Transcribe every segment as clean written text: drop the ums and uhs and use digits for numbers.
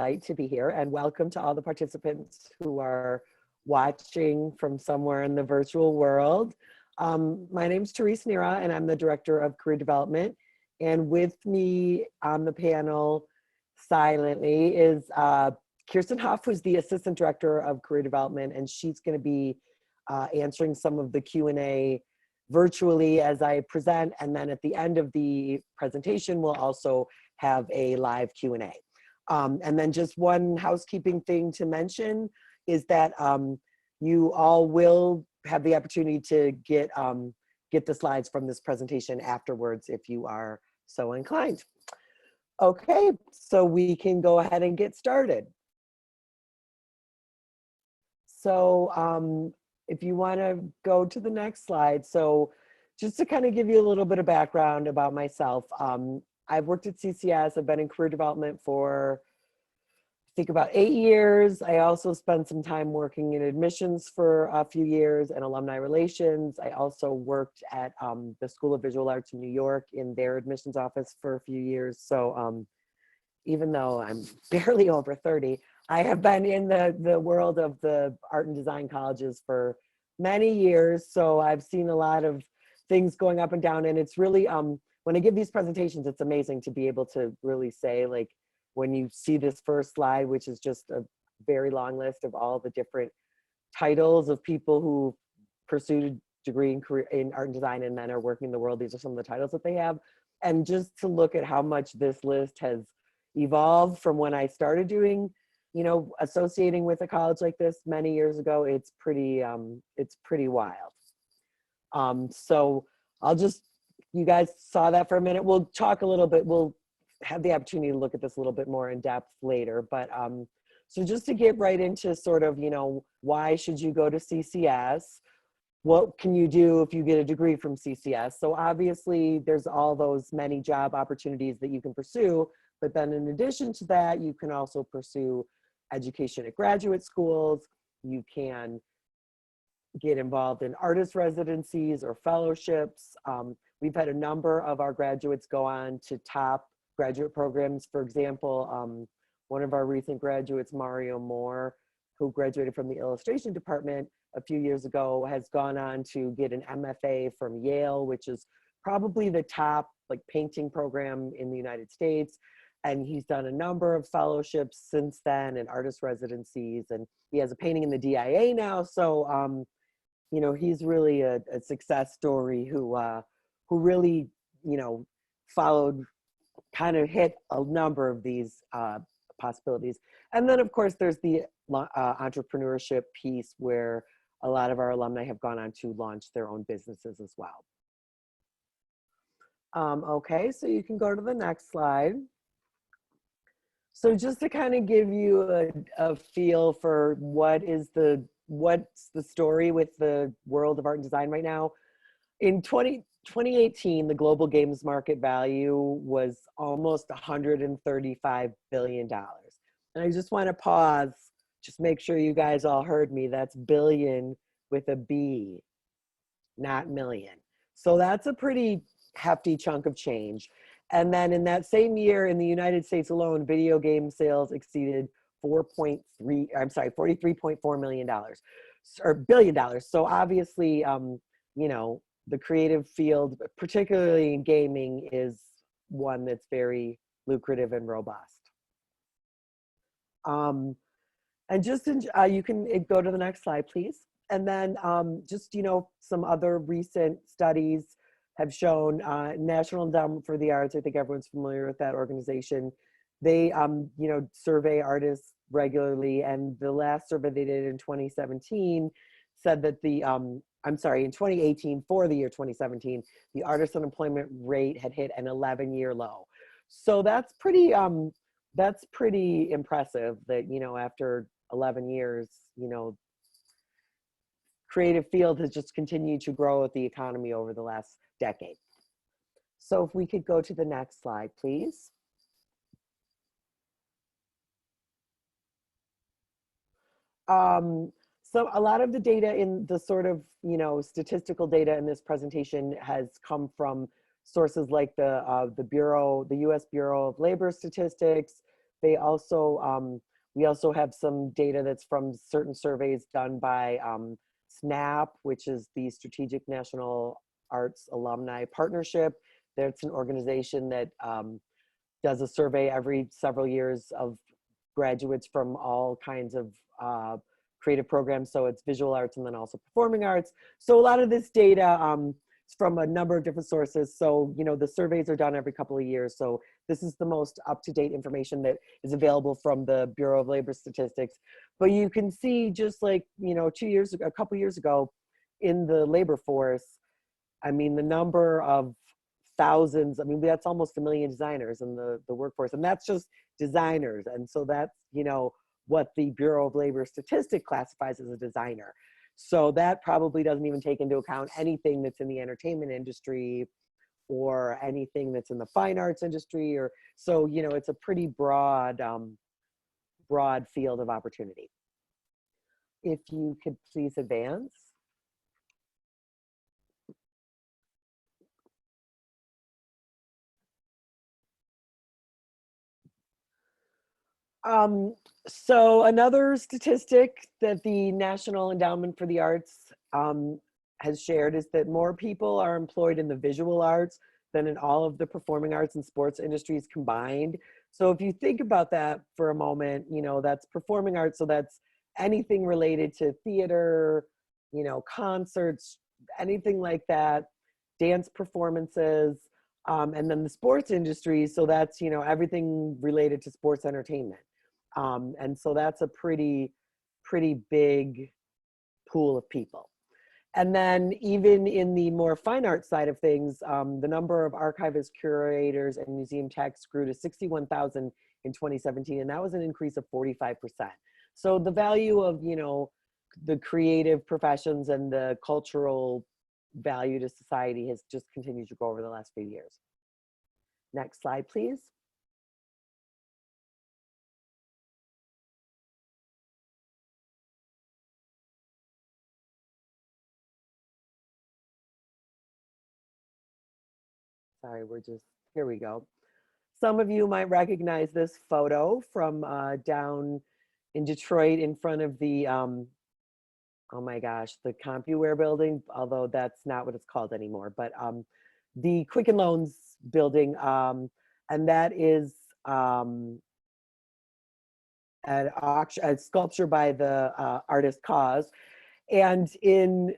delight to be here, and welcome to all the participants who are watching from somewhere in the virtual world. My name's Therese Nira, and I'm the Director of Career Development. And with me on the panel silently is Kirsten Huff, who's the Assistant Director of Career Development, and she's going to be answering some of the Q&A virtually as I present, and then at the end of the presentation, we'll also have a live Q&A. And then just one housekeeping thing to mention is that you all will have the opportunity to get the slides from this presentation afterwards if you are so inclined. Okay, so we can go ahead and get started. So if you want to go to the next slide. So just to kind of give you a little bit of background about myself, I've worked at CCS. I've been in career development for, I think, about 8 years. I also spent some time working in admissions for a few years and alumni relations. I also worked at the School of Visual Arts in New York in their admissions office for a few years. So even though I'm barely over 30, I have been in the world of the art and design colleges for many years. So I've seen a lot of things going up and down, and it's really, when I give these presentations, it's amazing to be able to really say, like, when you see this first slide, which is just a very long list of all the different titles of people who pursued a degree in career in art and design and then are working in the world, these are some of the titles that they have. And just to look at how much this list has evolved from when I started doing, you know, associating with a college like this many years ago, it's pretty wild. So I'll just, you guys saw that for a minute. We'll talk a little bit, we'll have the opportunity to look at this a little bit more in depth later. But so just to get right into sort of, you know, why should you go to CCS? What can you do if you get a degree from CCS? So obviously there's all those many job opportunities that you can pursue, but then in addition to that, you can also pursue education at graduate schools. You can get involved in artist residencies or fellowships. We've had a number of our graduates go on to top graduate programs. For example, one of our recent graduates, Mario Moore, who graduated from the illustration department a few years ago, has gone on to get an MFA from Yale, which is probably the top like painting program in the United States. And he's done a number of fellowships since then and artist residencies, and he has a painting in the DIA now. So, you know, he's really a success story who really, you know, followed, kind of hit a number of these possibilities. And then of course there's the entrepreneurship piece where a lot of our alumni have gone on to launch their own businesses as well. Okay, so you can go to the next slide. So just to kind of give you a feel for what's the story with the world of art and design right now. In 2018, the global games market value was almost $135 billion. And I just want to pause, just make sure you guys all heard me. That's billion with a B, not million. So that's a pretty hefty chunk of change. And then in that same year in the United States alone, video game sales exceeded $43.4 million or billion dollars. So obviously, you know, the creative field, particularly in gaming, is one that's very lucrative and robust. And just you can go to the next slide, please. And then just, you know, some other recent studies have shown National Endowment for the Arts, I think everyone's familiar with that organization. They, you know, survey artists regularly, and the last survey they did in 2017 said that the, I'm sorry, in 2018, for the year 2017, the artist unemployment rate had hit an 11-year low. So that's pretty impressive that, you know, after 11 years, you know, creative field has just continued to grow with the economy over the last decade. So if we could go to the next slide, please. So a lot of the data in the sort of, you know, statistical data in this presentation has come from sources like the Bureau, the US Bureau of Labor Statistics, They also, we also have some data that's from certain surveys done by SNAP, which is the Strategic National Arts Alumni Partnership. That's an organization that does a survey every several years of graduates from all kinds of creative programs. So it's visual arts and then also performing arts. So a lot of this data is from a number of different sources. So, you know, the surveys are done every couple of years. So this is the most up-to-date information that is available from the Bureau of Labor Statistics. But you can see, just like, you know, a couple years ago in the labor force, I mean, the number of thousands, I mean, that's almost 1 million designers in the workforce, and that's just designers. And so that's, you know, what the Bureau of Labor Statistics classifies as a designer. So that probably doesn't even take into account anything that's in the entertainment industry or anything that's in the fine arts industry, or so, you know, it's a pretty broad, broad field of opportunity. If you could please advance. So another statistic that the National Endowment for the Arts has shared is that more people are employed in the visual arts than in all of the performing arts and sports industries combined. So if you think about that for a moment, you know, that's performing arts. So that's anything related to theater, you know, concerts, anything like that, dance performances, and then the sports industry. So that's, you know, everything related to sports entertainment. And so that's a pretty big pool of people. And then even in the more fine art side of things, the number of archivists, curators, and museum techs grew to 61,000 in 2017, and that was an increase of 45%. So the value of, you know, the creative professions and the cultural value to society has just continued to grow over the last few years. Next slide, please. Sorry, here we go. Some of you might recognize this photo from down in Detroit in front of the, oh my gosh, the CompuWare building, although that's not what it's called anymore, but the Quicken Loans building, and that is a sculpture by the artist Cause. And in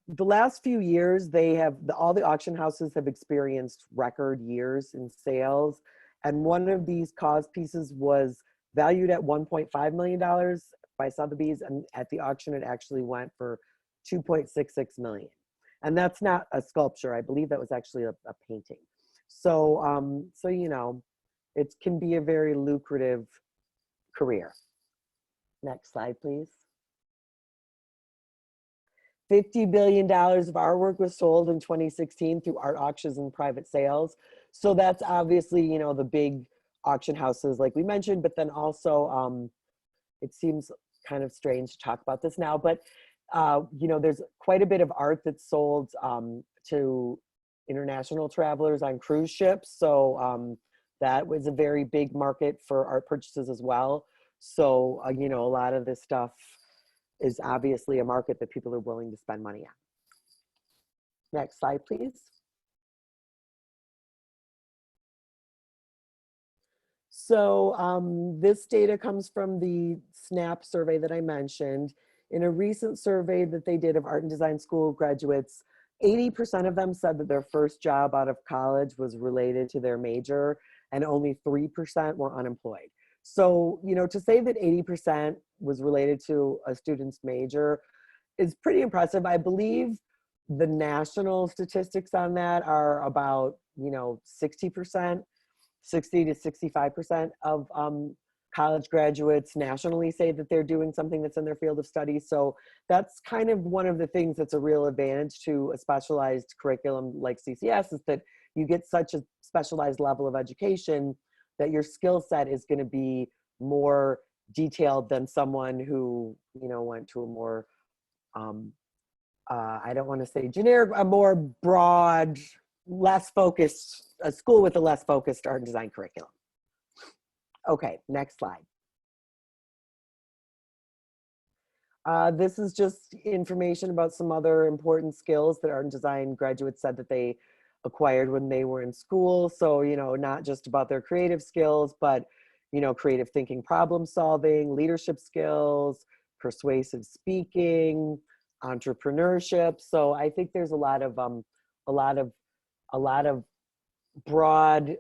the last few years, all the auction houses have experienced record years in sales. And one of these Cause pieces was valued at $1.5 million by Sotheby's, and at the auction, it actually went for $2.66 million. And that's not a sculpture. I believe that was actually a painting. So, so, you know, it can be a very lucrative career. Next slide, please. $50 billion of artwork was sold in 2016 through art auctions and private sales. So that's obviously, you know, the big auction houses like we mentioned, but then also, it seems kind of strange to talk about this now, but, you know, there's quite a bit of art that's sold to international travelers on cruise ships. So that was a very big market for art purchases as well. So, you know, a lot of this stuff is obviously a market that people are willing to spend money on. Next slide, please. So this data comes from the SNAP survey that I mentioned. In a recent survey that they did of art and design school graduates, 80% of them said that their first job out of college was related to their major, and only 3% were unemployed. So, you know, to say that 80% was related to a student's major is pretty impressive. I believe the national statistics on that are about, you know, 60%, 60 to 65% of college graduates nationally say that they're doing something that's in their field of study. So that's kind of one of the things that's a real advantage to a specialized curriculum like CCS, is that you get such a specialized level of education that your skill set is going to be more detailed than someone who, you know, went to a more, I don't want to say generic, a more broad, less focused, a school with a less focused art and design curriculum. Okay, next slide. This is just information about some other important skills that art and design graduates said that they acquired when they were in school. So, not just about their creative skills, but, creative thinking, problem solving, leadership skills, persuasive speaking, entrepreneurship. So I think there's a lot of, a lot of broad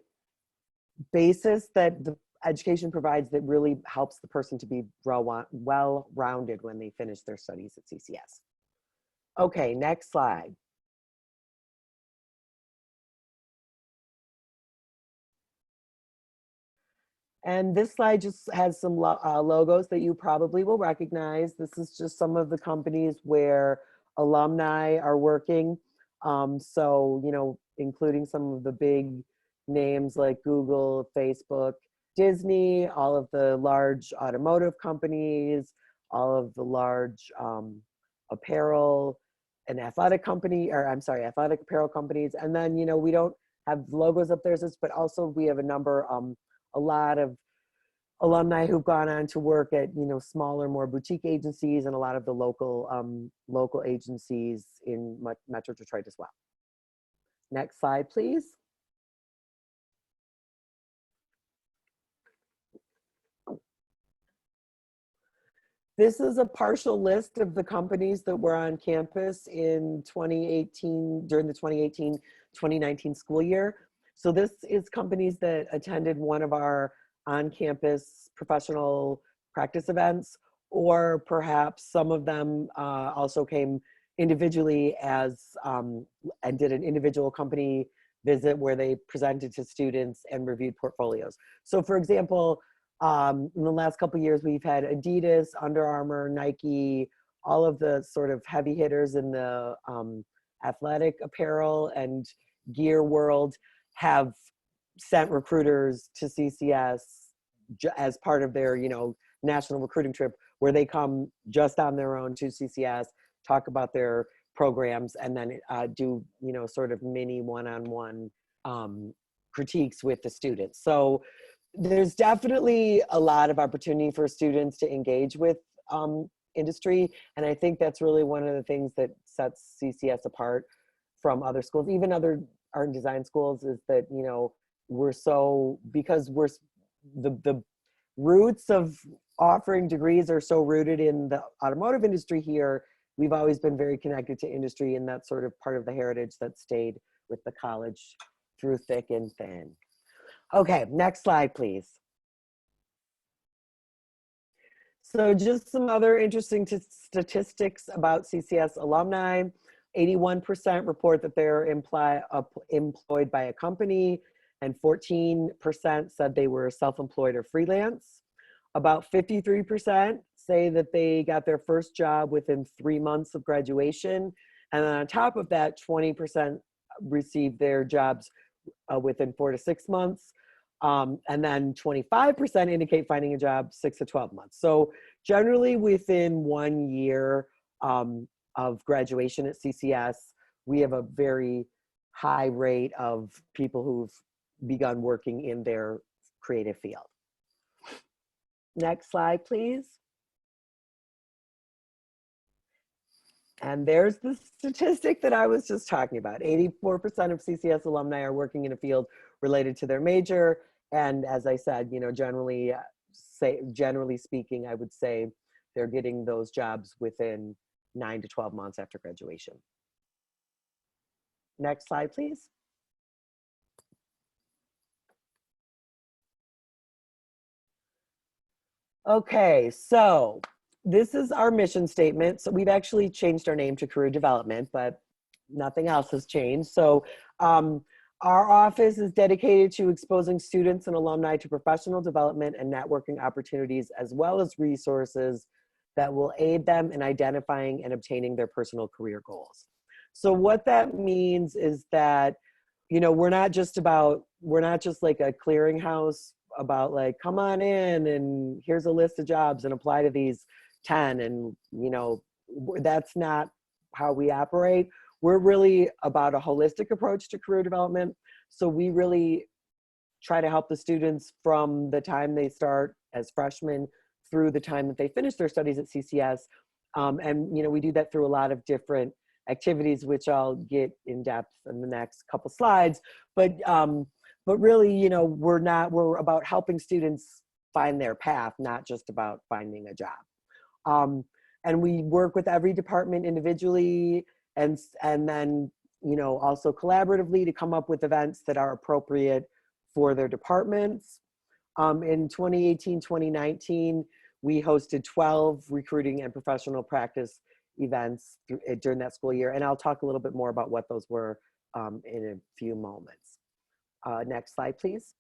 basis that the education provides that really helps the person to be well-rounded when they finish their studies at CCS. Okay, next slide. And this slide just has some logos that you probably will recognize. This is just some of the companies where alumni are working. So, including some of the big names like Google, Facebook, Disney, all of the large automotive companies, all of the large apparel and athletic athletic apparel companies. And then, we don't have logos up there, but also we have a lot of alumni who've gone on to work at smaller, more boutique agencies and a lot of the local agencies in Metro Detroit as well. Next slide, please. This is a partial list of the companies that were on campus in 2018, during the 2018-2019 school year. So this is companies that attended one of our on-campus professional practice events, or perhaps some of them also came individually and did an individual company visit where they presented to students and reviewed portfolios. So for example, in the last couple of years, we've had Adidas, Under Armour, Nike, all of the sort of heavy hitters in the athletic apparel and gear world have sent recruiters to CCS as part of their, national recruiting trip, where they come just on their own to CCS, talk about their programs, and then do, sort of mini one-on-one critiques with the students. So there's definitely a lot of opportunity for students to engage with industry. And I think that's really one of the things that sets CCS apart from other schools, even other art and design schools, is that, because the roots of offering degrees are so rooted in the automotive industry here, we've always been very connected to industry, and that's sort of part of the heritage that stayed with the college through thick and thin. Okay, next slide, please. So just some other interesting statistics about CCS alumni. 81% report that they're employed by a company, and 14% said they were self-employed or freelance. About 53% say that they got their first job within 3 months of graduation. And then on top of that, 20% received their jobs within 4 to 6 months. And then 25% indicate finding a job 6 to 12 months. So generally within 1 year of graduation at CCS, we have a very high rate of people who've begun working in their creative field. Next slide, please. And there's the statistic that I was just talking about. 84% of CCS alumni are working in a field related to their major. And as I said, generally speaking, I would say they're getting those jobs within 9 to 12 months after graduation. Next slide, please. Okay, so this is our mission statement. So we've actually changed our name to Career Development, but nothing else has changed. So our office is dedicated to exposing students and alumni to professional development and networking opportunities, as well as resources that will aid them in identifying and obtaining their personal career goals. So what that means is that, we're not just like a clearinghouse about like, come on in and here's a list of jobs and apply to these 10. And, that's not how we operate. We're really about a holistic approach to career development. So we really try to help the students from the time they start as freshmen through the time that they finish their studies at CCS. And we do that through a lot of different activities, which I'll get in depth in the next couple slides. But really, we're about helping students find their path, not just about finding a job. And we work with every department individually, and then also collaboratively to come up with events that are appropriate for their departments. In 2018, 2019, we hosted 12 recruiting and professional practice events during that school year. And I'll talk a little bit more about what those were in a few moments. Next slide, please.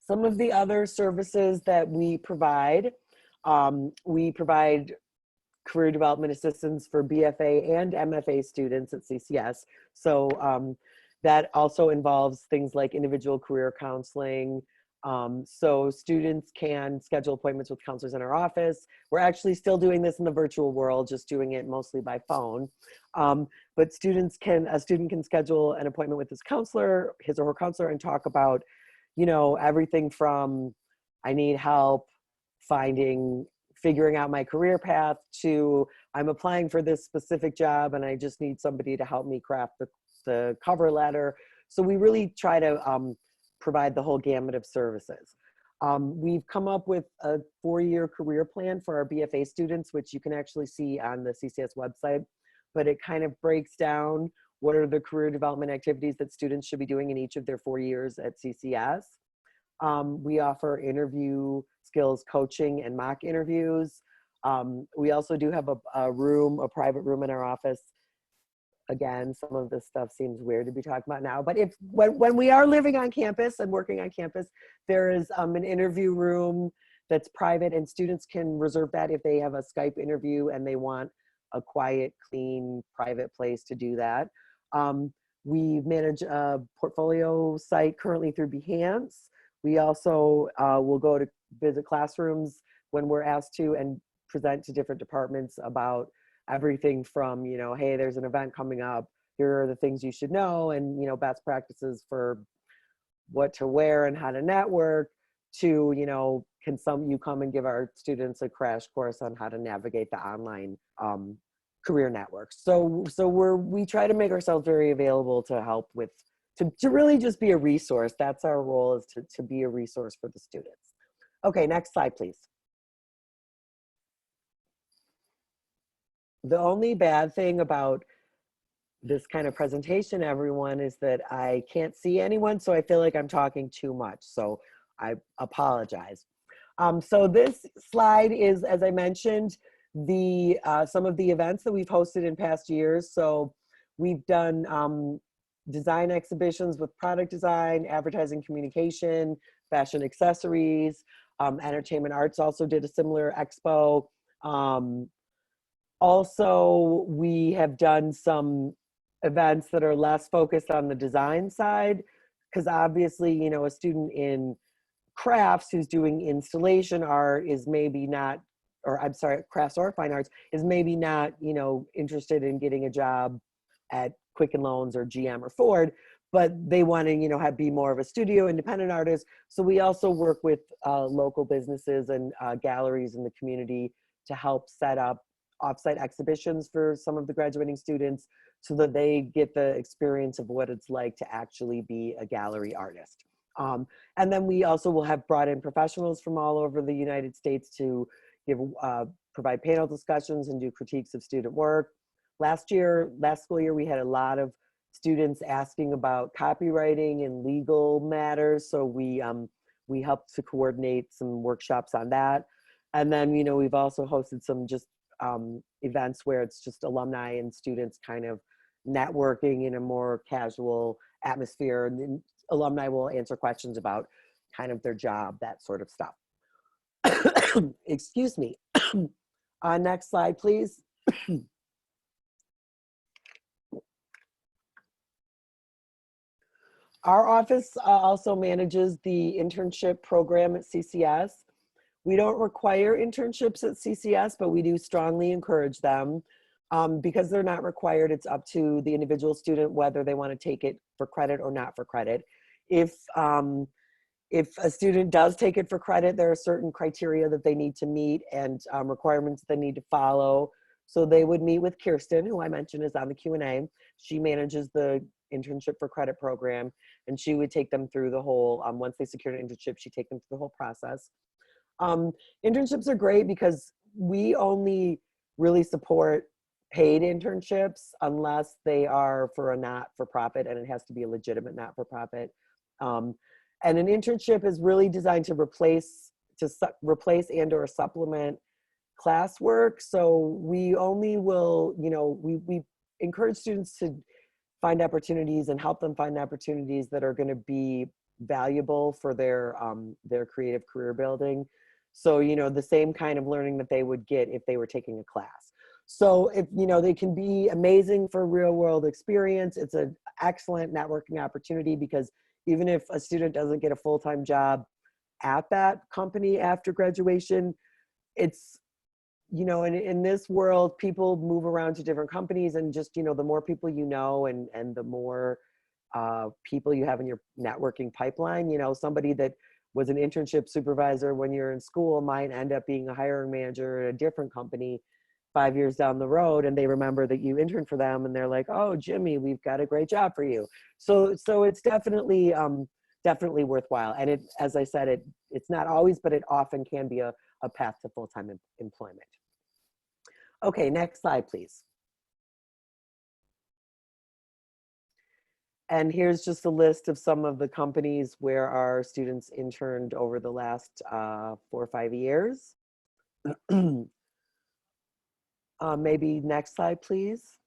Some of the other services that we provide career development assistance for BFA and MFA students at CCS. So that also involves things like individual career counseling. So students can schedule appointments with counselors in our office. We're actually still doing this in the virtual world, just doing it mostly by phone. But a student can schedule an appointment with his or her counselor, and talk about, everything from I need help figuring out my career path to I'm applying for this specific job and I just need somebody to help me craft the cover letter. So we really try to provide the whole gamut of services. We've come up with a 4-year career plan for our BFA students, which you can actually see on the CCS website, but it kind of breaks down what are the career development activities that students should be doing in each of their 4 years at CCS. We offer interview skills coaching and mock interviews. We also do have a private room in our office. Again, some of this stuff seems weird to be talking about now, but when we are living on campus and working on campus, there is an interview room that's private, and students can reserve that if they have a Skype interview and they want a quiet, clean, private place to do that. We manage a portfolio site currently through Behance. We also will go to visit classrooms when we're asked to and present to different departments about everything from, hey, there's an event coming up, here are the things you should know, and, best practices for what to wear and how to network, to, can you come and give our students a crash course on how to navigate the online career networks. So we try to make ourselves very available to help with, to really just be a resource. That's our role, is to be a resource for the students. Okay, next slide, please. The only bad thing about this kind of presentation, everyone, is that I can't see anyone, so I feel like I'm talking too much, so I apologize. So this slide is, as I mentioned, some of the events that we've hosted in past years. So we've done design exhibitions with product design, advertising communication, fashion accessories, entertainment arts also did a similar expo. Also, we have done some events that are less focused on the design side, because obviously, a student in crafts who's doing installation art is maybe not, or I'm sorry, crafts or fine arts is maybe not, interested in getting a job at Quicken Loans or GM or Ford, but they want to, be more of a studio independent artist. So we also work with local businesses and galleries in the community to help set up offsite exhibitions for some of the graduating students, so that they get the experience of what it's like to actually be a gallery artist. And then we also will have brought in professionals from all over the United States to provide panel discussions and do critiques of student work. Last school year, we had a lot of students asking about copywriting and legal matters, so we helped to coordinate some workshops on that. And then, we've also hosted some just events where it's just alumni and students kind of networking in a more casual atmosphere, and then alumni will answer questions about kind of their job, that sort of stuff. Excuse me. Next slide, please. Our office also manages the internship program at CCS. We don't require internships at CCS, but we do strongly encourage them. Because they're not required, it's up to the individual student whether they want to take it for credit or not for credit. If a student does take it for credit, there are certain criteria that they need to meet and requirements they need to follow. So they would meet with Kirsten, who I mentioned is on the Q&A. She manages the internship for credit program, and she would take them through the whole, once they secured an internship, she'd take them through the whole process. Internships are great because we only really support paid internships unless they are for a not-for-profit, and it has to be a legitimate not-for-profit. And an internship is really designed to replace and or supplement classwork. So we only will, we encourage students to find opportunities and help them find opportunities that are going to be valuable for their creative career building. So, the same kind of learning that they would get if they were taking a class. So if, they can be amazing for real world experience. It's an excellent networking opportunity because even if a student doesn't get a full-time job at that company after graduation, it's, in this world, people move around to different companies, and just, the more people and the more people you have in your networking pipeline, somebody that was an internship supervisor when you're in school might end up being a hiring manager at a different company 5 years down the road, and they remember that you interned for them, and they're like, "Oh, Jimmy, we've got a great job for you." So it's definitely worthwhile. And as I said, it's not always, but it often can be a path to full-time employment. Okay, next slide, please. And here's just a list of some of the companies where our students interned over the last 4 or 5 years. Maybe next slide, please.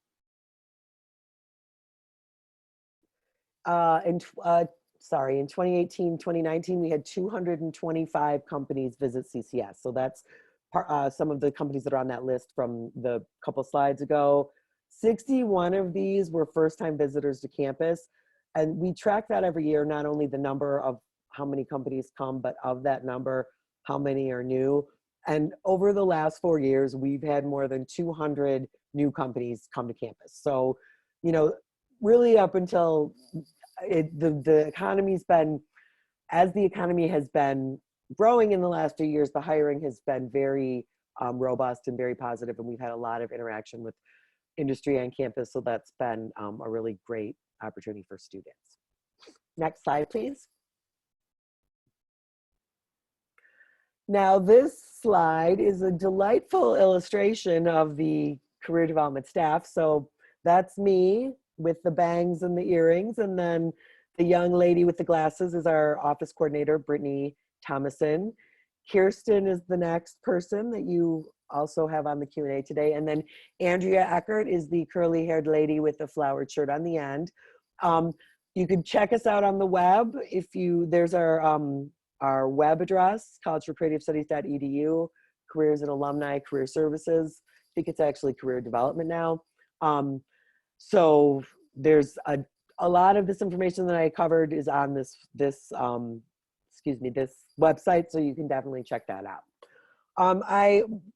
In 2018, 2019, we had 225 companies visit CCS. So that's some of the companies that are on that list from the couple slides ago. 61 of these were first-time visitors to campus. And we track that every year, not only the number of how many companies come, but of that number, how many are new. And over the last 4 years, we've had more than 200 new companies come to campus. So, really up until the economy's been, as the economy has been growing in the last few years, the hiring has been very robust and very positive, and we've had a lot of interaction with industry on campus. So that's been a really great opportunity for students. Next slide, please. Now, this slide is a delightful illustration of the career development staff. So that's me with the bangs and the earrings. And then the young lady with the glasses is our office coordinator, Brittany Thomason. Kirsten is the next person that you also have on the Q&A today. And then Andrea Eckert is the curly-haired lady with the flowered shirt on the end. You can check us out on the web. There's our web address, collegeforcreativestudies.edu, careers and alumni, career services. I think it's actually career development now. So there's a lot of this information that I covered is on this website, so you can definitely check that out.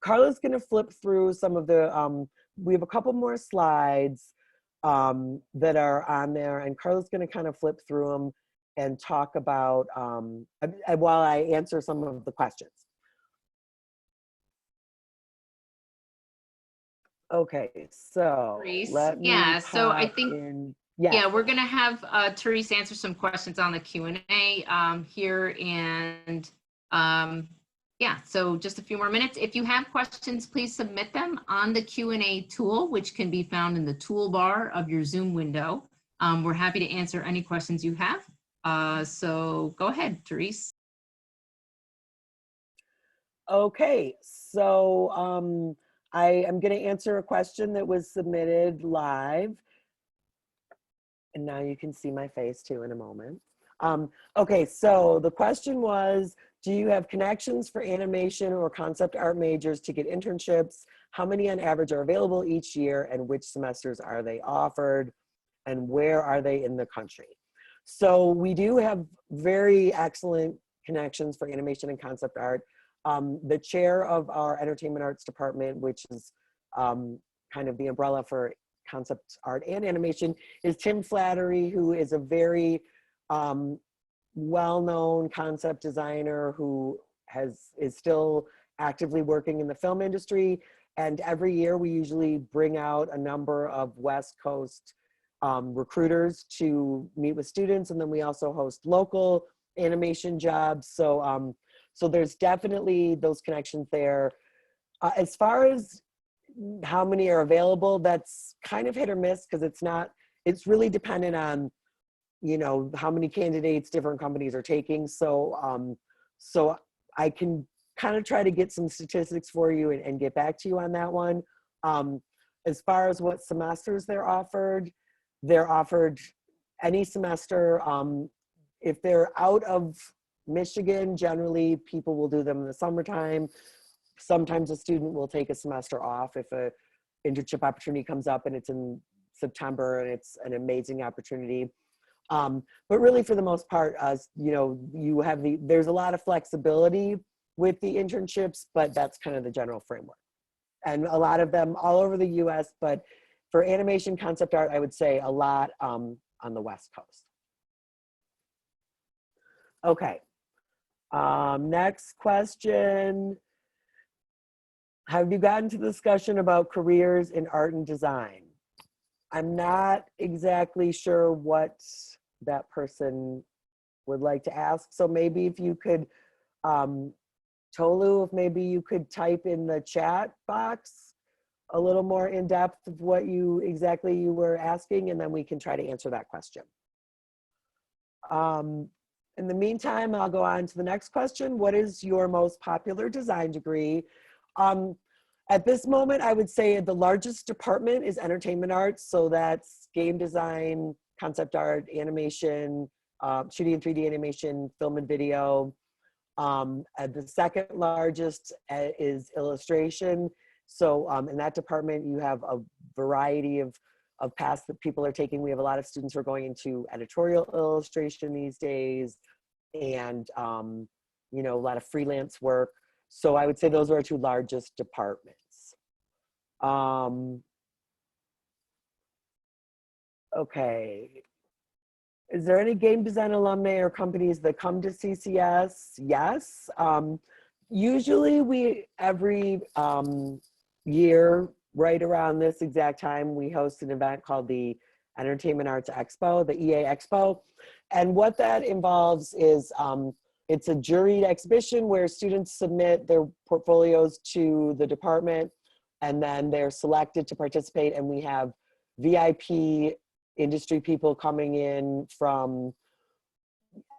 Carla's going to flip through some of the, we have a couple more slides that are on there, and Carla's going to kind of flip through them and talk about, while I answer some of the questions. Okay, so let me so I think, yeah, we're going to have Therese answer some questions on the Q&A here, and so just a few more minutes. If you have questions, please submit them on the Q&A tool, which can be found in the toolbar of your Zoom window. We're happy to answer any questions you have. So go ahead, Therese. Okay, so I am going to answer a question that was submitted live. And now you can see my face too in a moment. Okay, so the question was, do you have connections for animation or concept art majors to get internships? How many on average are available each year, and which semesters are they offered, and where are they in the country? So we do have very excellent connections for animation and concept art. The chair of our entertainment arts department, which is kind of the umbrella for concept art and animation, is Tim Flattery, who is a very well-known concept designer who is still actively working in the film industry. And every year we usually bring out a number of West Coast recruiters to meet with students. And then we also host local animation jobs. So, so there's definitely those connections there. As far as how many are available, that's kind of hit or miss, because it's really dependent on, you know, how many candidates different companies are taking. So, so I can kind of try to get some statistics for you and get back to you on that one. As far as what semesters they're offered any semester. If they're out of Michigan, generally people will do them in the summertime. Sometimes a student will take a semester off if a internship opportunity comes up and it's in September and it's an amazing opportunity. But really, for the most part, you know, there's a lot of flexibility with the internships, but that's kind of the general framework. And a lot of them all over the US, but for animation concept art, I would say a lot on the West Coast. Okay, next question. Have you gotten to the discussion about careers in art and design? I'm not exactly sure what that person would like to ask. So maybe if you could, Tolu, if maybe you could type in the chat box a little more in depth of what exactly you were asking, and then we can try to answer that question. In the meantime, I'll go on to the next question. What is your most popular design degree? At this moment, I would say the largest department is entertainment arts. So that's game design, concept art, animation, shooting in 3D animation, film and video. The second largest is illustration. So in that department, you have a variety of paths that people are taking. We have a lot of students who are going into editorial illustration these days, and you know, a lot of freelance work. So I would say those are our two largest departments. Okay. Is there any game design alumni or companies that come to CCS? Yes. Usually every year, right around this exact time, we host an event called the Entertainment Arts Expo, the EA Expo. And what that involves is it's a juried exhibition where students submit their portfolios to the department, and then they're selected to participate. And we have VIP industry people coming in from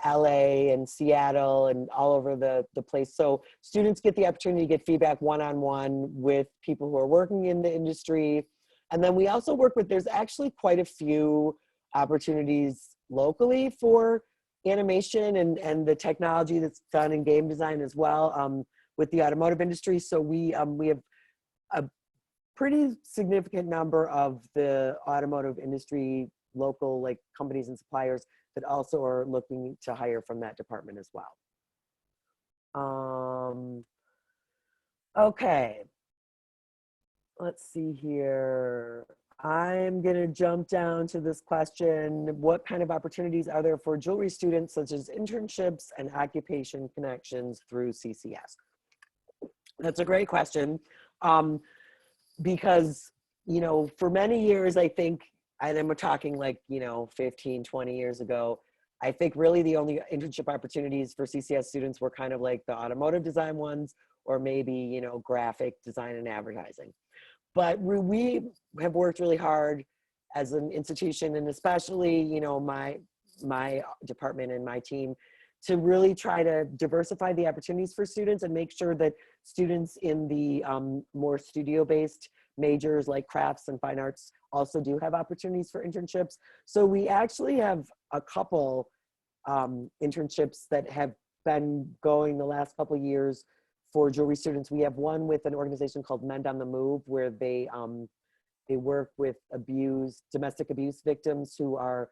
LA and Seattle and all over the place. So students get the opportunity to get feedback one-on-one with people who are working in the industry. And then we also work with, there's actually quite a few opportunities locally for animation and the technology that's done in game design as well, with the automotive industry. So we have a pretty significant number of the automotive industry local like companies and suppliers that also are looking to hire from that department as well. Okay, let's see here. I'm gonna jump down to this question. What kind of opportunities are there for jewelry students, such as internships and occupation connections through CCS? That's a great question. Because, you know, for many years, I think, and then we're talking like, you know, 15, 20 years ago, I think really the only internship opportunities for CCS students were kind of like the automotive design ones, or maybe, you know, graphic design and advertising. But we have worked really hard as an institution, and especially, you know, my department and my team, to really try to diversify the opportunities for students and make sure that students in the more studio-based majors like crafts and fine arts also do have opportunities for internships. So we actually have a couple internships that have been going the last couple of years for jewelry students. We have one with an organization called Mend on the Move, where they work with domestic abuse victims who are,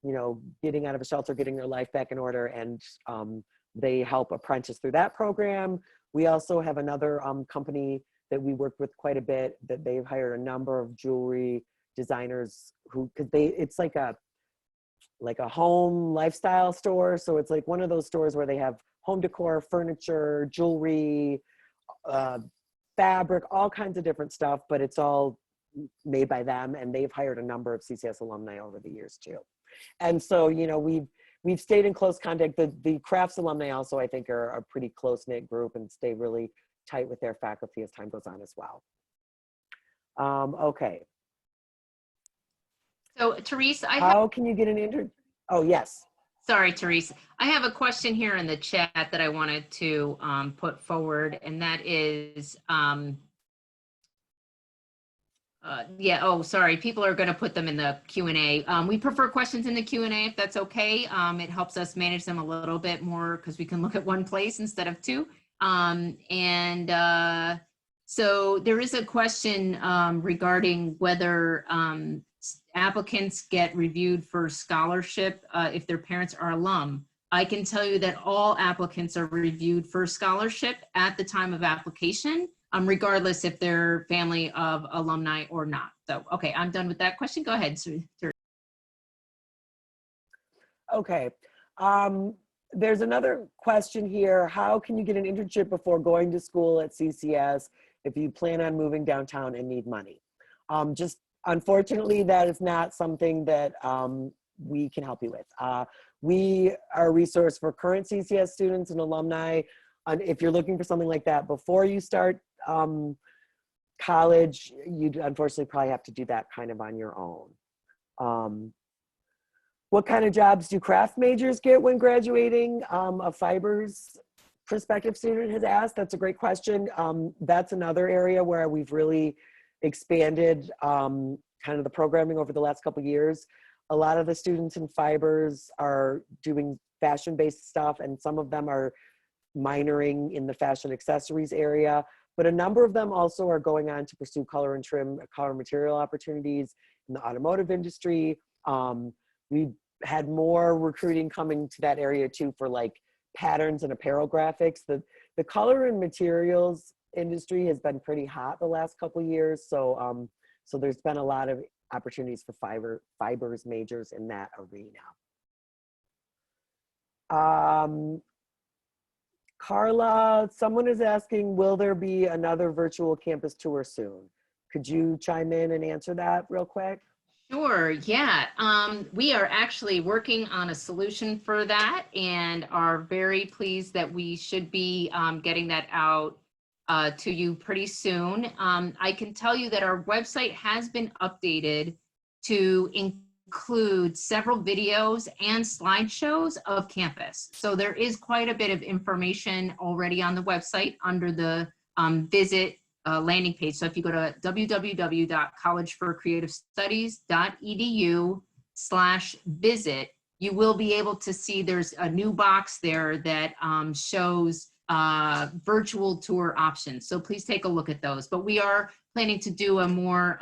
you know, getting out of a shelter, getting their life back in order, and they help apprentice through that program. We also have another company that we work with quite a bit, that they've hired a number of jewelry designers who, because it's like a home lifestyle store. So it's like one of those stores where they have home decor, furniture, jewelry, fabric, all kinds of different stuff, but it's all made by them. And they've hired a number of CCS alumni over the years too. And so, you know, we've stayed in close contact. The crafts alumni also, I think, are a pretty close-knit group and stay really tight with their faculty as time goes on as well. Okay. So Therese, How can you get an intern? Oh, yes. Sorry, Therese. I have a question here in the chat that I wanted to put forward, and that is, sorry, people are going to put them in the Q&A. We prefer questions in the Q&A if that's okay. It helps us manage them a little bit more because we can look at one place instead of two. So there is a question regarding whether applicants get reviewed for scholarship if their parents are alum. I can tell you that all applicants are reviewed for scholarship at the time of application, regardless if they're family of alumni or not. So, okay, I'm done with that question. Go ahead, sir. Okay. There's another question here. How can you get an internship before going to school at CCS if you plan on moving downtown and need money? Just unfortunately, that is not something that we can help you with. We are a resource for current CCS students and alumni. And if you're looking for something like that before you start college, you'd unfortunately probably have to do that kind of on your own. What kind of jobs do craft majors get when graduating? A fibers prospective student has asked. That's a great question. That's another area where we've really expanded kind of the programming over the last couple of years. A lot of the students in fibers are doing fashion-based stuff, and some of them are minoring in the fashion accessories area, but a number of them also are going on to pursue color and trim, color material opportunities in the automotive industry. We've had more recruiting coming to that area too for like patterns and apparel graphics. The color and materials industry has been pretty hot the last couple of years. So, so there's been a lot of opportunities for fibers majors in that arena. Carla, someone is asking, will there be another virtual campus tour soon? Could you chime in and answer that real quick? Sure, yeah. We are actually working on a solution for that and are very pleased that we should be getting that out to you pretty soon. I can tell you that our website has been updated to include several videos and slideshows of campus. So there is quite a bit of information already on the website under the visit landing page. So if you go to www.collegeforcreativestudies.edu/visit, you will be able to see there's a new box there that shows virtual tour options. So please take a look at those. But we are planning to do a more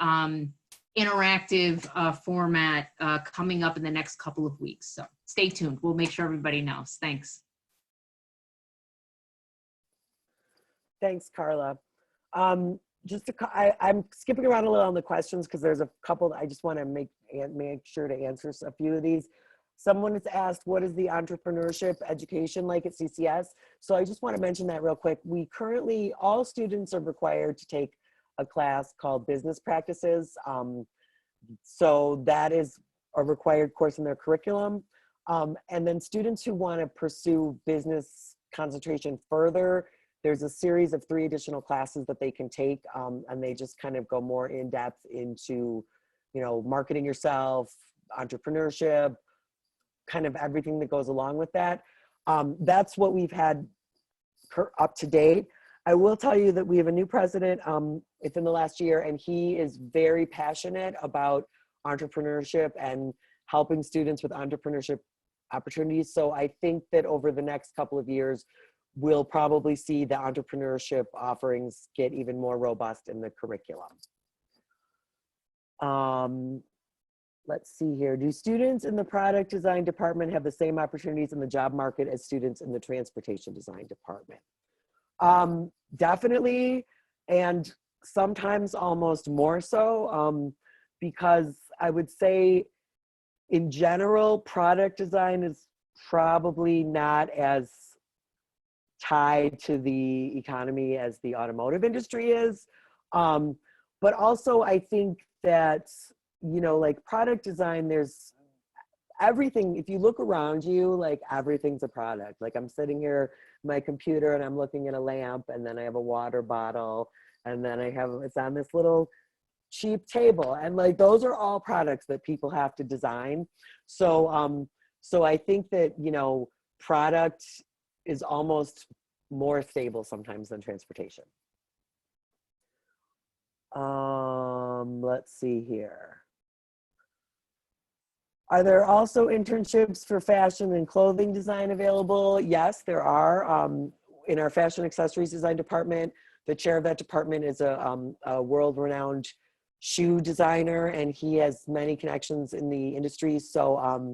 interactive format coming up in the next couple of weeks. So stay tuned. We'll make sure everybody knows. Thanks. Thanks, Carla. I'm skipping around a little on the questions because there's a couple that I just want to make sure to answer a few of these. Someone has asked, what is the entrepreneurship education like at CCS? So I just want to mention that real quick. We currently, all students are required to take a class called business practices. So that is a required course in their curriculum. And then students who want to pursue business concentration further, there's a series of 3 additional classes that they can take, and they just kind of go more in depth into, you know, marketing yourself, entrepreneurship, kind of everything that goes along with that. That's what we've had up to date. I will tell you that we have a new president within the last year, and he is very passionate about entrepreneurship and helping students with entrepreneurship opportunities. So I think that over the next couple of years, we'll probably see the entrepreneurship offerings get even more robust in the curriculum. Let's see here. Do students in the product design department have the same opportunities in the job market as students in the transportation design department? Definitely. and sometimes almost more so, because I would say in general, product design is probably not as tied to the economy as the automotive industry is. But also I think that, you know, like product design, there's everything. If you look around you, like everything's a product. Like I'm sitting here, my computer, and I'm looking at a lamp, and then I have a water bottle, and then it's on this little cheap table, and like those are all products that people have to design. So I think that, you know, product is almost more stable sometimes than transportation. Let's see here. Are there also internships for fashion and clothing design available? Yes, there are. In our fashion accessories design department, the chair of that department is a world-renowned shoe designer, and he has many connections in the industry. So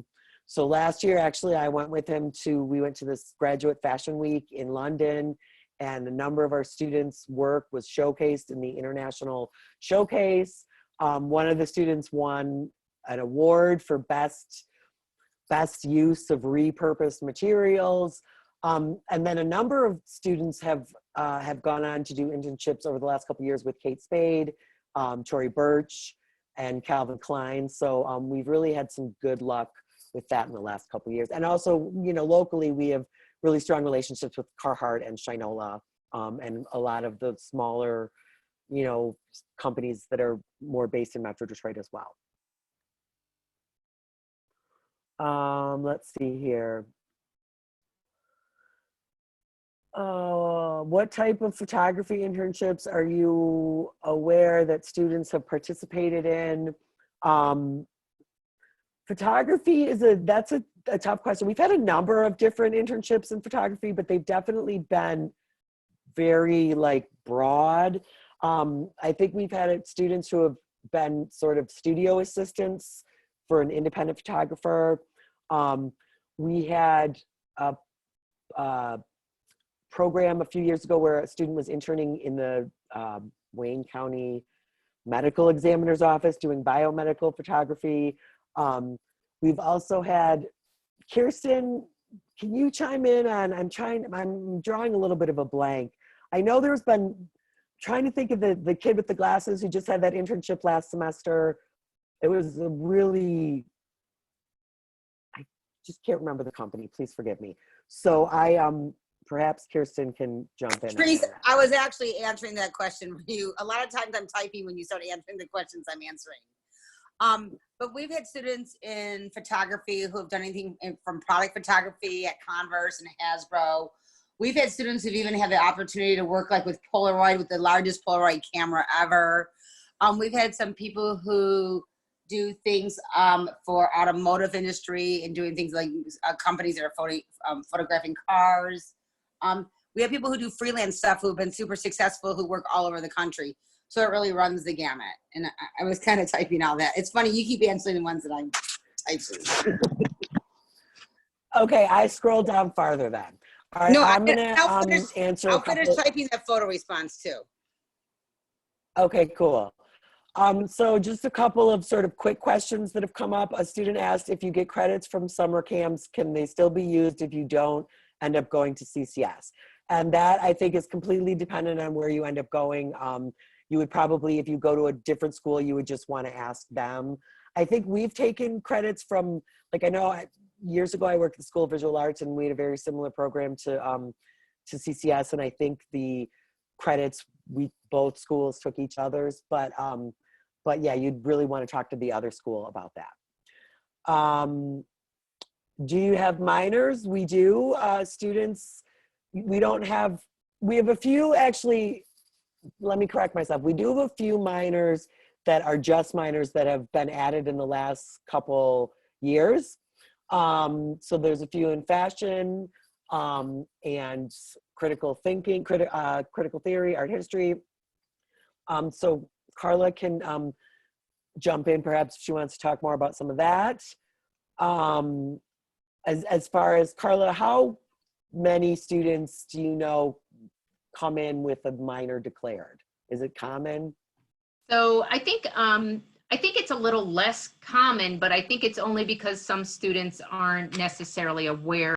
last year, actually, we went to this graduate fashion week in London, and a number of our students' work was showcased in the international showcase. One of the students won an award for best use of repurposed materials. And then a number of students have gone on to do internships over the last couple of years with Kate Spade, Tory Burch, and Calvin Klein. So we've really had some good luck with that in the last couple of years. And also, you know, locally, we have really strong relationships with Carhartt and Shinola, and a lot of the smaller, you know, companies that are more based in Metro Detroit as well. Let's see here. What type of photography internships are you aware that students have participated in? Photography that's a tough question. We've had a number of different internships in photography, but they've definitely been very like broad. I think we've had students who have been sort of studio assistants for an independent photographer. We had a program a few years ago where a student was interning in the Wayne County Medical Examiner's Office doing biomedical photography. We've also had, Kirsten, can you chime in on, I'm drawing a little bit of a blank. I know there's been, trying to think of the kid with the glasses who just had that internship last semester. It was a really, I just can't remember the company, please forgive me. So perhaps Kirsten can jump in. Teresa, I was actually answering that question for you. A lot of times I'm typing when you start answering the questions I'm answering. But we've had students in photography who have done anything from product photography at Converse and Hasbro. We've had students who've even had the opportunity to work like with Polaroid, with the largest Polaroid camera ever. We've had some people who do things for automotive industry and doing things like companies that are photographing cars. We have people who do freelance stuff who have been super successful, who work all over the country. So it really runs the gamut. And I was kind of typing all that. It's funny, you keep answering the ones that I'm typing. Okay, I scrolled down farther then. All right, No, I'm gonna answer. I'll finish typing that photo response too. Okay, cool. So just a couple of sort of quick questions that have come up. A student asked, if you get credits from summer camps, can they still be used if you don't end up going to CCS? And that, I think, is completely dependent on where you end up going. You would probably, if you go to a different school, you would just want to ask them. I think we've taken credits from, like, I know years ago I worked at the School of Visual Arts, and we had a very similar program to CCS, and I think the credits, both schools took each other's, but yeah, you'd really want to talk to the other school about that. Do you have minors? We do. Students, we have a few, actually, let me correct myself. We do have a few minors that are just minors that have been added in the last couple years. So there's a few in fashion and critical thinking, critical theory, art history. So Carla can jump in perhaps if she wants to talk more about some of that. As far as Carla, how many students do you know come in with a minor declared Is it common? So I think it's a little less common, but I think it's only because some students aren't necessarily aware.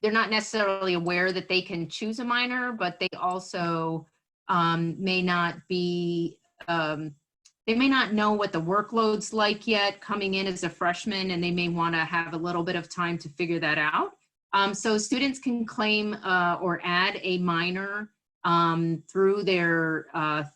They're not necessarily aware that they can choose a minor, but they also may not be, they may not know what the workload's like yet coming in as a freshman, and they may want to have a little bit of time to figure that out. So students can claim or add a minor through their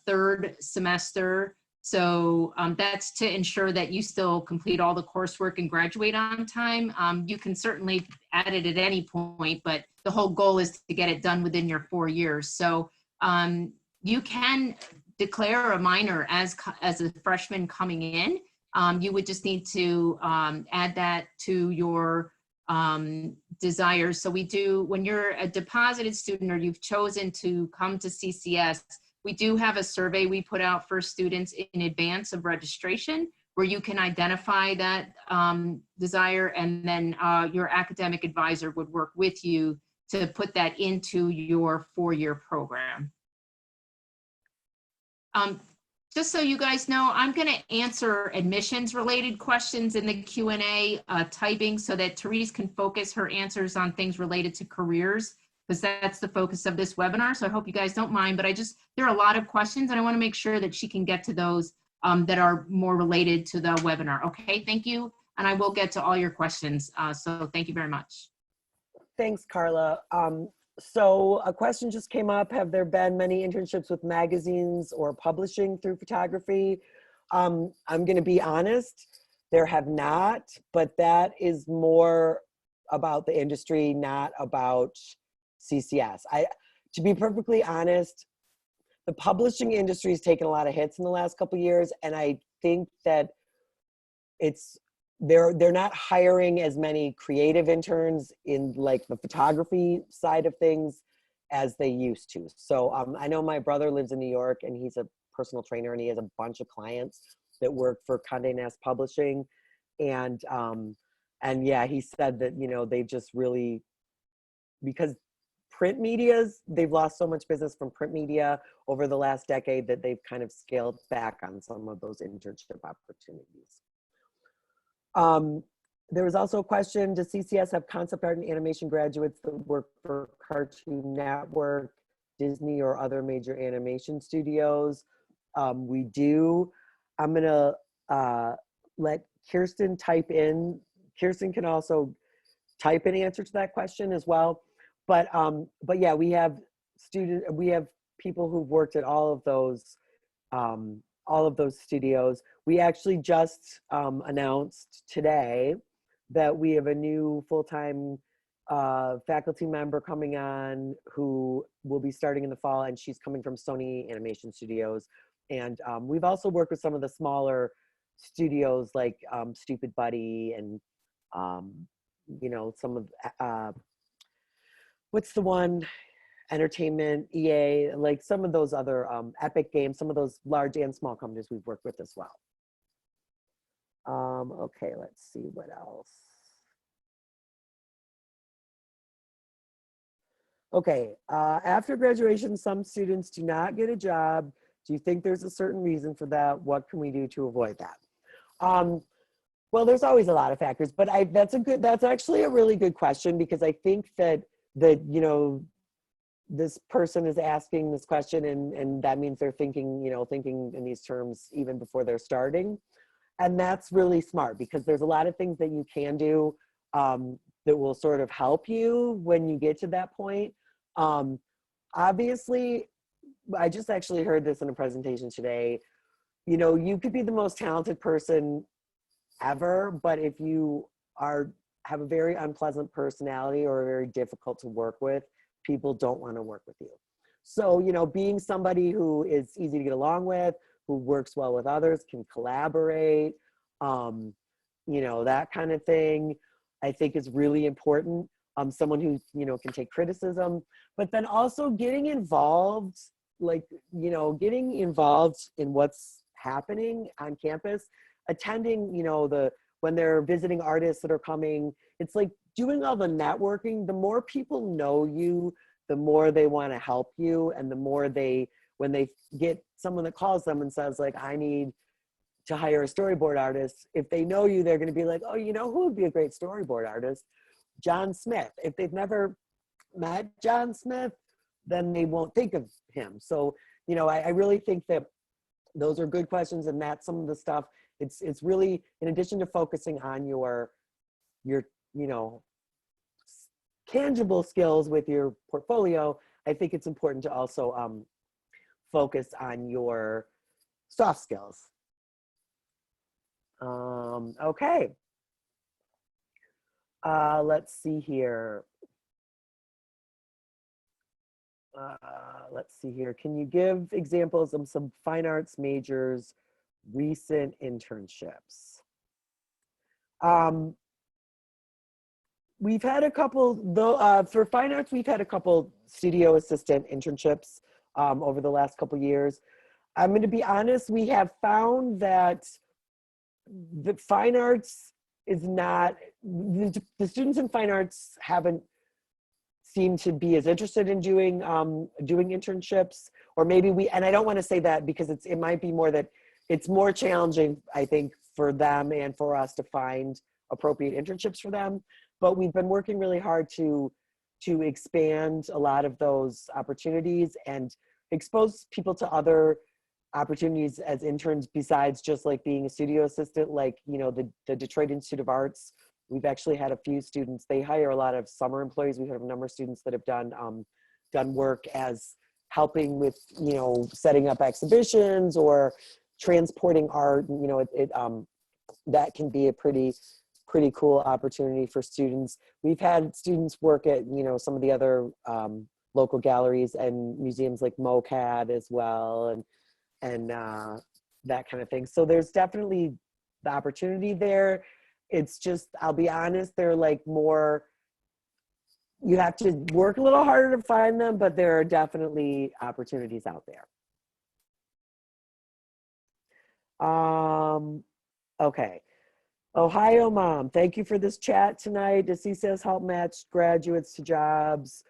third semester. So that's to ensure that you still complete all the coursework and graduate on time. You can certainly add it at any point, but the whole goal is to get it done within your 4 years. So you can declare a minor as a freshman coming in. You would just need to add that to your desires. So we do, when you're a deposited student or you've chosen to come to CCS, we do have a survey we put out for students in advance of registration where you can identify that desire, and then your academic advisor would work with you to put that into your 4-year program. Just so you guys know, I'm going to answer admissions related questions in the Q&A typing so that Therese can focus her answers on things related to careers, because that's the focus of this webinar. So I hope you guys don't mind, but there are a lot of questions and I want to make sure that she can get to those that are more related to the webinar. Okay, thank you. And I will get to all your questions. So thank you very much. Thanks, Carla. So a question just came up. Have there been many internships with magazines or publishing through photography? I'm going to be honest, there have not, but that is more about the industry, not about CCS. To be perfectly honest, the publishing industry has taken a lot of hits in the last couple of years, and I think that they're not hiring as many creative interns in like the photography side of things as they used to. So I know my brother lives in New York and he's a personal trainer and he has a bunch of clients that work for Condé Nast Publishing. And yeah, he said that, you know, they just really, because print medias, they've lost so much business from print media over the last decade that they've kind of scaled back on some of those internship opportunities. There was also a question, does CCS have concept art and animation graduates that work for Cartoon Network, Disney, or other major animation studios? We do. I'm gonna let Kirsten type in. Kirsten can also type an answer to that question as well. But yeah, we have people who've worked at all of those studios. We actually just announced today that we have a new full-time faculty member coming on who will be starting in the fall, and she's coming from Sony Animation Studios. And we've also worked with some of the smaller studios like Stupid Buddy and you know, some of what's the one, Entertainment, EA, like some of those other Epic Games, some of those large and small companies we've worked with as well. Okay, let's see what else. Okay, after graduation, some students do not get a job. Do you think there's a certain reason for that? What can we do to avoid that? Well, there's always a lot of factors, but that's actually a really good question, because I think that you know, this person is asking this question and that means they're thinking in these terms even before they're starting. And that's really smart, because there's a lot of things that you can do that will sort of help you when you get to that point. Obviously, I just actually heard this in a presentation today. You know, you could be the most talented person ever, but if you have a very unpleasant personality or very difficult to work with, people don't want to work with you. So, you know, being somebody who is easy to get along with, who works well with others, can collaborate, you know, that kind of thing, I think is really important. Someone who, you know, can take criticism, but then also getting involved, like, you know, getting involved in what's happening on campus, attending, you know, when they're visiting artists that are coming, it's like doing all the networking. The more people know you, the more they want to help you, and the more when they get someone that calls them and says like, I need to hire a storyboard artist, if they know you, they're going to be like, oh, you know who would be a great storyboard artist? John Smith. If they've never met John Smith, then they won't think of him. So, you know, I really think that those are good questions, and that's some of the stuff. It's really, in addition to focusing on your you know, tangible skills with your portfolio, I think it's important to also focus on your soft skills. Okay. Let's see here. Let's see here. Can you give examples of some fine arts majors' recent internships? We've had a couple, though, for fine arts, we've had a couple studio assistant internships over the last couple years. I'm going to be honest, we have found that the fine arts is not, the students in fine arts haven't seemed to be as interested in doing internships, or maybe and I don't want to say that because it might be more that it's more challenging, I think, for them and for us to find appropriate internships for them. But we've been working really hard to expand a lot of those opportunities and expose people to other opportunities as interns besides just like being a studio assistant. Like, you know, the Detroit Institute of Arts, we've actually had a few students, they hire a lot of summer employees. We have a number of students that have done work as helping with, you know, setting up exhibitions or transporting art. You know, that can be a pretty cool opportunity for students. We've had students work at, you know, some of the other local galleries and museums like MoCAD as well, and that kind of thing. So there's definitely the opportunity there. It's just, I'll be honest, they're like more, you have to work a little harder to find them, but there are definitely opportunities out there. Okay. Ohio Mom, thank you for this chat tonight. Does CCS help match graduates to jobs?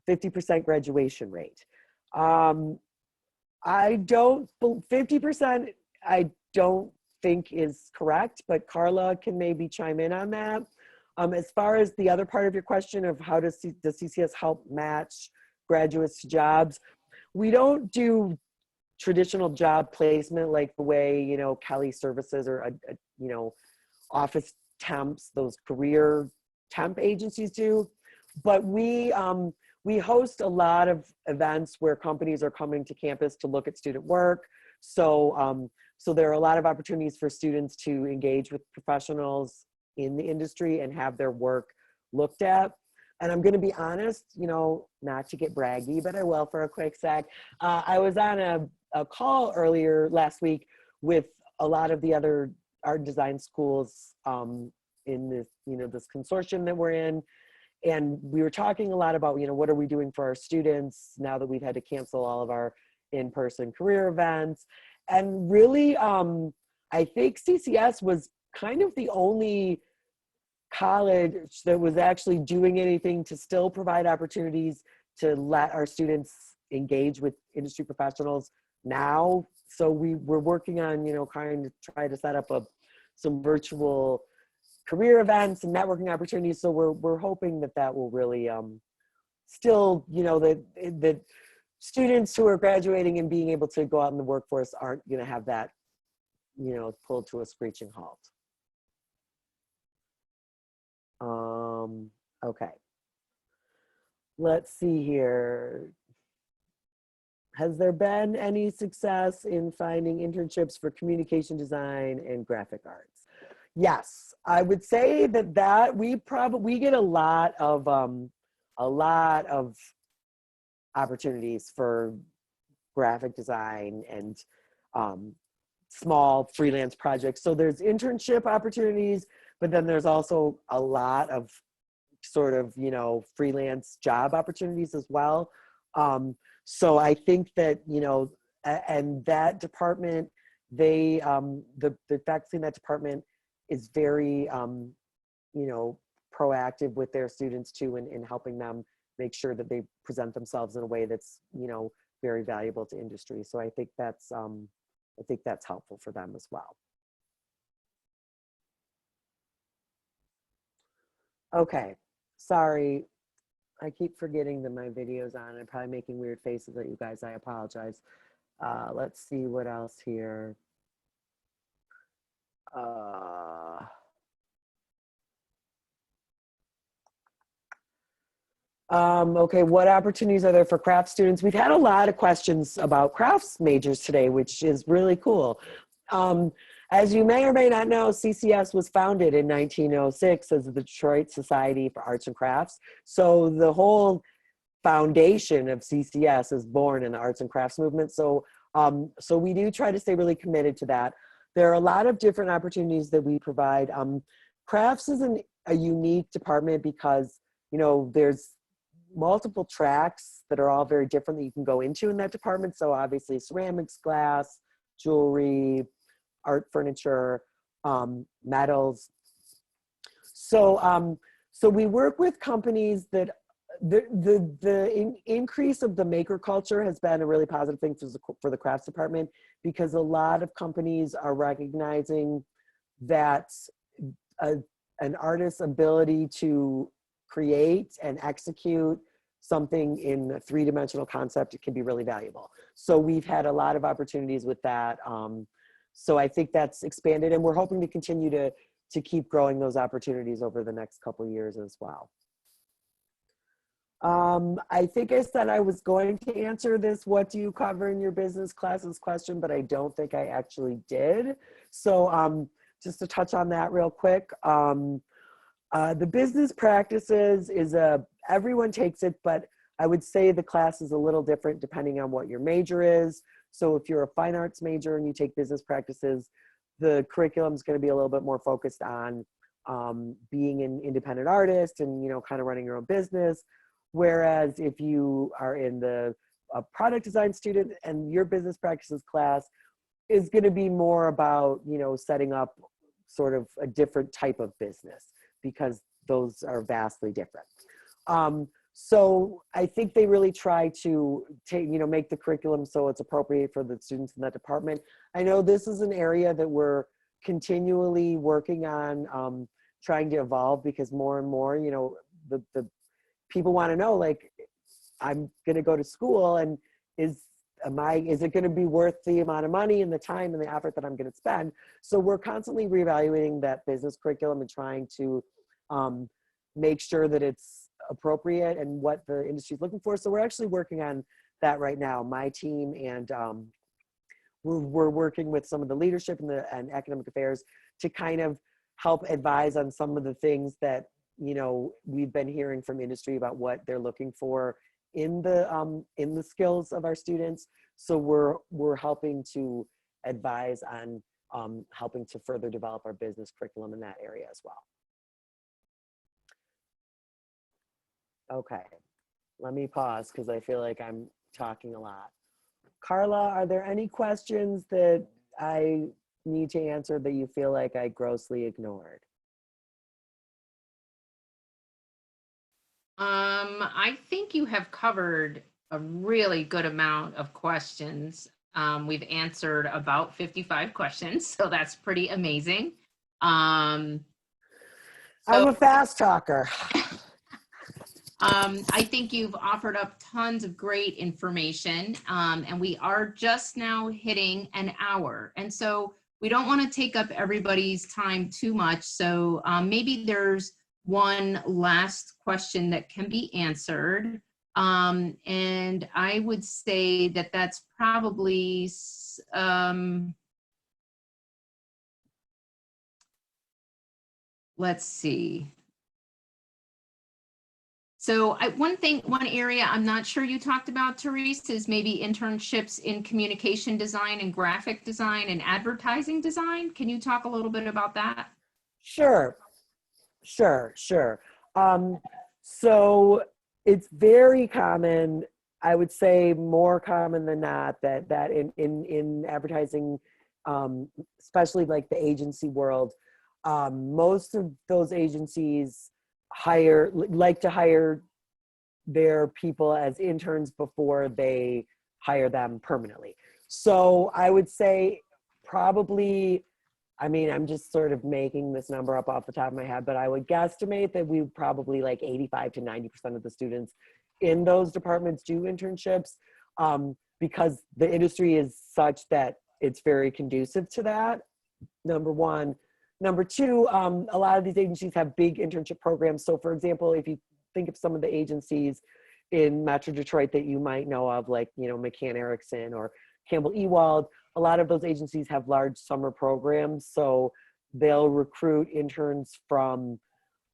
50% graduation rate. I don't, 50% I don't think is correct, but Carla can maybe chime in on that. As far as the other part of your question of how does CCS help match graduates to jobs, we don't do traditional job placement like the way, you know, Kelly Services or, you know, office temps, those career temp agencies do. But we host a lot of events where companies are coming to campus to look at student work. So, so there are a lot of opportunities for students to engage with professionals in the industry and have their work looked at. And I'm going to be honest, you know, not to get braggy, but I will for a quick sec. I was on a call earlier last week with a lot of the other art and design schools in this, you know, this consortium that we're in. And we were talking a lot about, you know, what are we doing for our students now that we've had to cancel all of our in-person career events. And really, I think CCS was kind of the only college that was actually doing anything to still provide opportunities to let our students engage with industry professionals now. So we're working on, you know, kind of try to set up some virtual career events and networking opportunities. So we're hoping that will really still, you know, that students who are graduating and being able to go out in the workforce aren't going to have that, you know, pulled to a screeching halt. Okay. Let's see here. Has there been any success in finding internships for communication design and graphic arts? Yes, I would say that we get a lot of opportunities for graphic design and small freelance projects. So there's internship opportunities, but then there's also a lot of sort of, you know, freelance job opportunities as well. So I think that, you know, and that department, the faculty in that department is very, you know, proactive with their students too, in helping them make sure that they present themselves in a way that's, you know, very valuable to industry. So I think that's helpful for them as well. Okay, sorry. I keep forgetting that my video's on. I'm probably making weird faces at you guys. I apologize. Let's see what else here. Okay, what opportunities are there for craft students? We've had a lot of questions about crafts majors today, which is really cool. As you may or may not know, CCS was founded in 1906 as the Detroit Society for Arts and Crafts. So the whole foundation of CCS is born in the arts and crafts movement. So, so we do try to stay really committed to that. There are a lot of different opportunities that we provide. Crafts is a unique department because, you know, there's multiple tracks that are all very different that you can go into in that department. So obviously ceramics, glass, jewelry, art, furniture, metals. So, so we work with companies that the increase of the maker culture has been a really positive thing for the crafts department, because a lot of companies are recognizing that an artist's ability to create and execute something in a three-dimensional concept, it can be really valuable. So we've had a lot of opportunities with that. So I think that's expanded, and we're hoping to continue to keep growing those opportunities over the next couple of years as well. I think I said I was going to answer this, what do you cover in your business classes question, but I don't think I actually did. So just to touch on that real quick, the business practices is everyone takes it, but I would say the class is a little different depending on what your major is. So if you're a fine arts major and you take business practices, the curriculum is going to be a little bit more focused on being an independent artist and, you know, kind of running your own business. Whereas if you are in a product design student, and your business practices class is going to be more about, you know, setting up sort of a different type of business, because those are vastly different. So I think they really try to make the curriculum so it's appropriate for the students in that department. I know this is an area that we're continually working on, trying to evolve, because more and more, you know, the people want to know, like, I'm going to go to school, and is it going to be worth the amount of money and the time and the effort that I'm going to spend? So we're constantly reevaluating that business curriculum and trying to make sure that it's appropriate and what the industry is looking for. So we're actually working on that right now, my team, and we're working with some of the leadership and academic affairs to kind of help advise on some of the things that, you know, we've been hearing from industry about what they're looking for in the skills of our students. So we're helping to advise on helping to further develop our business curriculum in that area as well. Okay, let me pause because I feel like I'm talking a lot. Carla, are there any questions that I need to answer that you feel like I grossly ignored? I think you have covered a really good amount of questions. We've answered about 55 questions, so that's pretty amazing. I'm a fast talker. I think you've offered up tons of great information, and we are just now hitting an hour. And so we don't want to take up everybody's time too much. So maybe there's one last question that can be answered. And I would say that that's probably, let's see. So one area I'm not sure you talked about, Therese, is maybe internships in communication design and graphic design and advertising design. Can you talk a little bit about that? Sure. So it's very common, I would say more common than not, that in advertising, especially like the agency world, most of those agencies like to hire their people as interns before they hire them permanently. So I would say probably, I mean, I'm just sort of making this number up off the top of my head, but I would guesstimate that we probably like 85 to 90% of the students in those departments do internships, because the industry is such that it's very conducive to that, number one. Number two, a lot of these agencies have big internship programs. So for example, if you think of some of the agencies in Metro Detroit that you might know of, like, you know, McCann Erickson or Campbell Ewald, a lot of those agencies have large summer programs. So they'll recruit interns from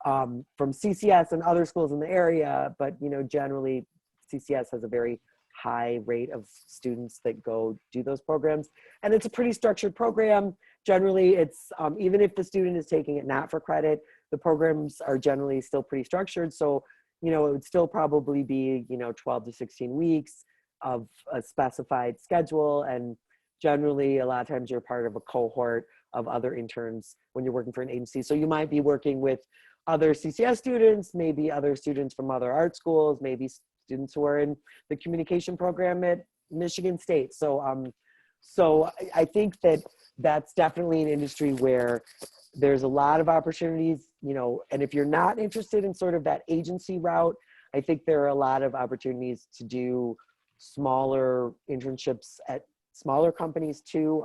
CCS and other schools in the area, but, you know, generally CCS has a very high rate of students that go do those programs. And it's a pretty structured program. Generally, it's, even if the student is taking it not for credit, the programs are generally still pretty structured. So, you know, it would still probably be, you know, 12 to 16 weeks of a specified schedule. And generally, a lot of times you're part of a cohort of other interns when you're working for an agency. So you might be working with other CCS students, maybe other students from other art schools, maybe students who are in the communication program at Michigan State. So, so I think that that's definitely an industry where there's a lot of opportunities, you know, and if you're not interested in sort of that agency route, I think there are a lot of opportunities to do smaller internships at smaller companies too.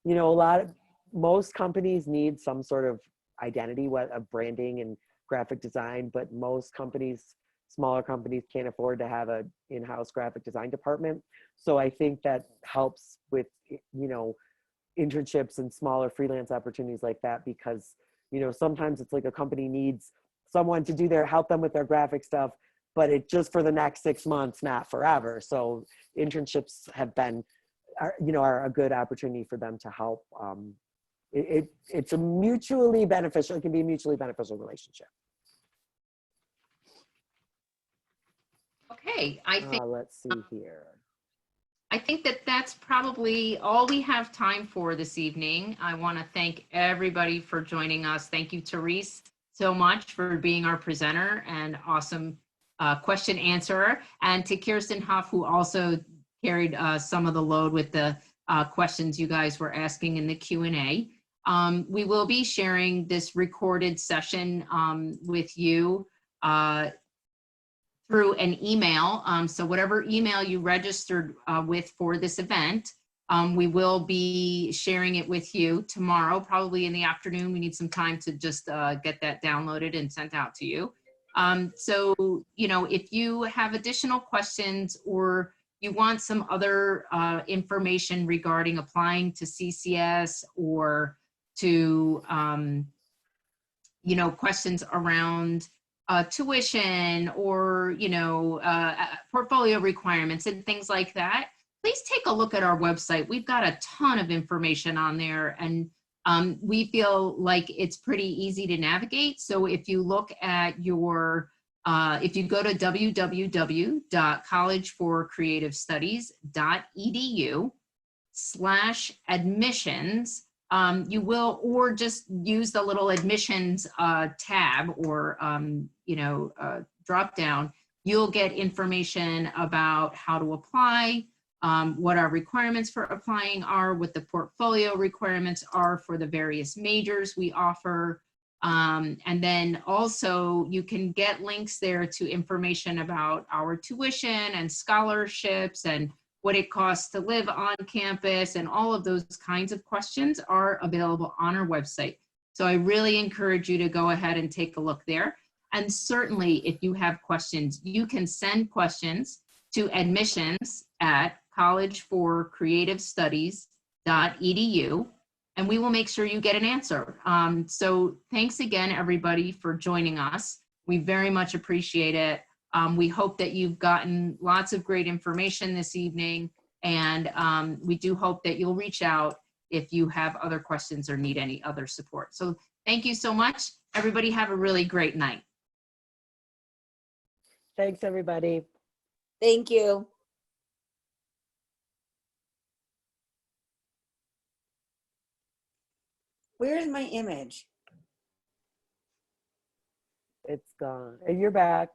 You know, most companies need some sort of identity, what of branding and graphic design, but most companies, smaller companies, can't afford to have an in-house graphic design department. So I think that helps with, you know, internships and smaller freelance opportunities like that, because, you know, sometimes it's like a company needs someone to help them with their graphic stuff, but it just for the next 6 months, not forever. So internships are a good opportunity for them to help. It's a mutually beneficial, it can be a mutually beneficial relationship. Okay, I think Let's see here. I think that that's probably all we have time for this evening. I want to thank everybody for joining us. Thank you, Therese, so much for being our presenter and awesome question answerer. And to Kirsten Huff, who also carried some of the load with the questions you guys were asking in the Q&A. We will be sharing this recorded session with you through an email. So whatever email you registered with for this event, we will be sharing it with you tomorrow, probably in the afternoon. We need some time to just get that downloaded and sent out to you. So, you know, if you have additional questions or you want some other information regarding applying to CCS or to, you know, questions around tuition or, you know, portfolio requirements and things like that, please take a look at our website. We've got a ton of information on there, and we feel like it's pretty easy to navigate. So if you look at your, if you go to www.collegeforcreativestudies.edu/admissions, you will, or just use the little admissions tab or, you know, drop down. You'll get information about how to apply, what our requirements for applying are, what the portfolio requirements are for the various majors we offer. And then also you can get links there to information about our tuition and scholarships and what it costs to live on campus, and all of those kinds of questions are available on our website. So I really encourage you to go ahead and take a look there. And certainly if you have questions, you can send questions to admissions@collegeforcreativestudies.edu, and we will make sure you get an answer. So thanks again, everybody, for joining us. We very much appreciate it. We hope that you've gotten lots of great information this evening, and we do hope that you'll reach out if you have other questions or need any other support. So thank you so much. Everybody have a really great night. Thanks, everybody. Thank you. Where's my image? It's gone. You're back.